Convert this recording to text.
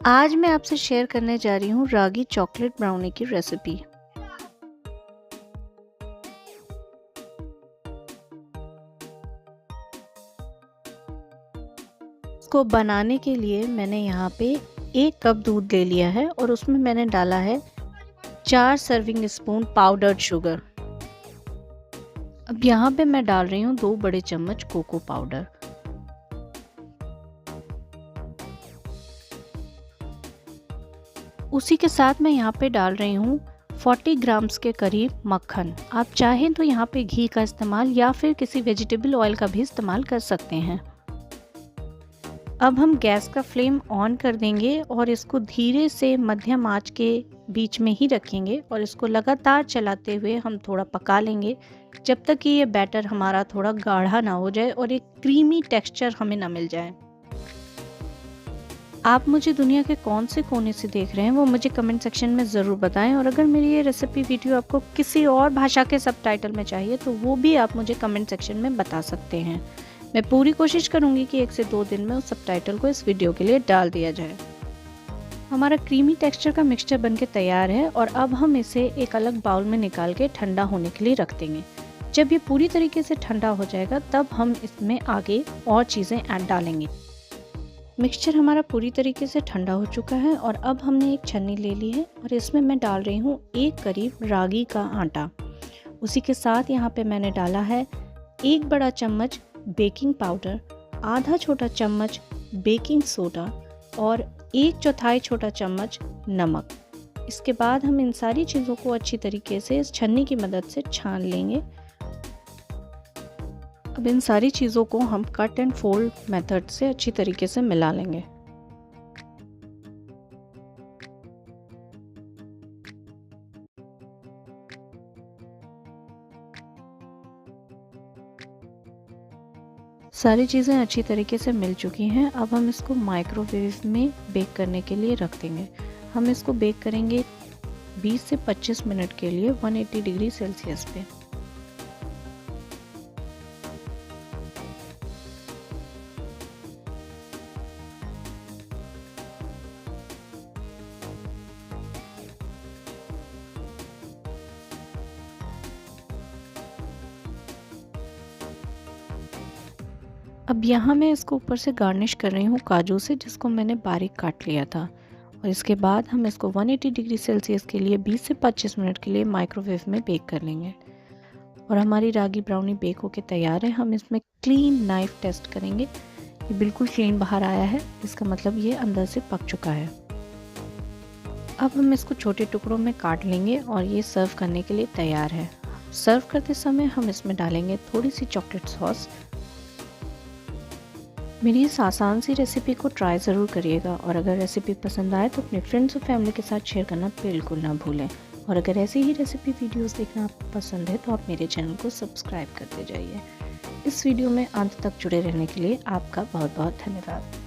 आज मैं आपसे शेयर करने जा रही हूँ रागी चॉकलेट ब्राउनी की रेसिपी। इसको बनाने के लिए मैंने यहाँ पे 1 कप दूध ले लिया है और उसमें मैंने डाला है 4 सर्विंग स्पून पाउडर्ड शुगर। अब यहाँ पे मैं डाल रही हूँ 2 बड़े चम्मच कोको पाउडर। उसी के साथ मैं यहाँ पे डाल रही हूँ 40 ग्राम्स के करीब मक्खन। आप चाहें तो यहाँ पे घी का इस्तेमाल या फिर किसी वेजिटेबल ऑयल का भी इस्तेमाल कर सकते हैं। अब हम गैस का फ्लेम ऑन कर देंगे और इसको धीरे से मध्यम आंच के बीच में ही रखेंगे और इसको लगातार चलाते हुए हम थोड़ा पका लेंगे जब तक कि ये बैटर हमारा थोड़ा गाढ़ा ना हो जाए और एक क्रीमी टेक्सचर हमें ना मिल जाए। आप मुझे दुनिया के कौन से कोने से देख रहे हैं वो मुझे कमेंट सेक्शन में ज़रूर बताएं और अगर मेरी ये रेसिपी वीडियो आपको किसी और भाषा के सबटाइटल में चाहिए तो वो भी आप मुझे कमेंट सेक्शन में बता सकते हैं। मैं पूरी कोशिश करूंगी कि 1 से 2 दिन में उस सबटाइटल को इस वीडियो के लिए डाल दिया जाए। हमारा क्रीमी टेक्सचर का मिक्सचर बनके तैयार है और अब हम इसे एक अलग बाउल में निकाल के ठंडा होने के लिए रख देंगे। जब ये पूरी तरीके से ठंडा हो जाएगा तब हम इसमें आगे और चीज़ें ऐड डालेंगे। मिक्सचर हमारा पूरी तरीके से ठंडा हो चुका है और अब हमने एक छन्नी ले ली है और इसमें मैं डाल रही हूँ 1 करीब रागी का आटा। उसी के साथ यहाँ पे मैंने डाला है 1 बड़ा चम्मच बेकिंग पाउडर, आधा छोटा चम्मच बेकिंग सोडा और 1/4 छोटा चम्मच नमक। इसके बाद हम इन सारी चीज़ों को अच्छी तरीके से इस छन्नी की मदद से छान लेंगे। अब इन सारी चीज़ों को हम कट एंड फोल्ड मेथड से अच्छी तरीके से मिला लेंगे। सारी चीज़ें अच्छी तरीके से मिल चुकी हैं। अब हम इसको माइक्रोवेव में बेक करने के लिए रख देंगे। हम इसको बेक करेंगे 20 से 25 मिनट के लिए 180 डिग्री सेल्सियस पे। अब यहाँ मैं इसको ऊपर से गार्निश कर रही हूँ काजू से, जिसको मैंने बारीक काट लिया था। और इसके बाद हम इसको 180 डिग्री सेल्सियस के लिए 20 से 25 मिनट के लिए माइक्रोवेव में बेक कर लेंगे। और हमारी रागी ब्राउनी बेक होके तैयार है। हम इसमें क्लीन नाइफ टेस्ट करेंगे। ये बिल्कुल क्लीन बाहर आया है, इसका मतलब ये अंदर से पक चुका है। अब हम इसको छोटे टुकड़ों में काट लेंगे और ये सर्व करने के लिए तैयार है। सर्व करते समय हम इसमें डालेंगे थोड़ी सी चॉकलेट सॉस। मेरी इस आसान सी रेसिपी को ट्राई ज़रूर करिएगा और अगर रेसिपी पसंद आए तो अपने फ्रेंड्स और फैमिली के साथ शेयर करना बिल्कुल ना भूलें। और अगर ऐसी ही रेसिपी वीडियोस देखना आपको पसंद है तो आप मेरे चैनल को सब्सक्राइब करते जाइए। इस वीडियो में अंत तक जुड़े रहने के लिए आपका बहुत बहुत धन्यवाद।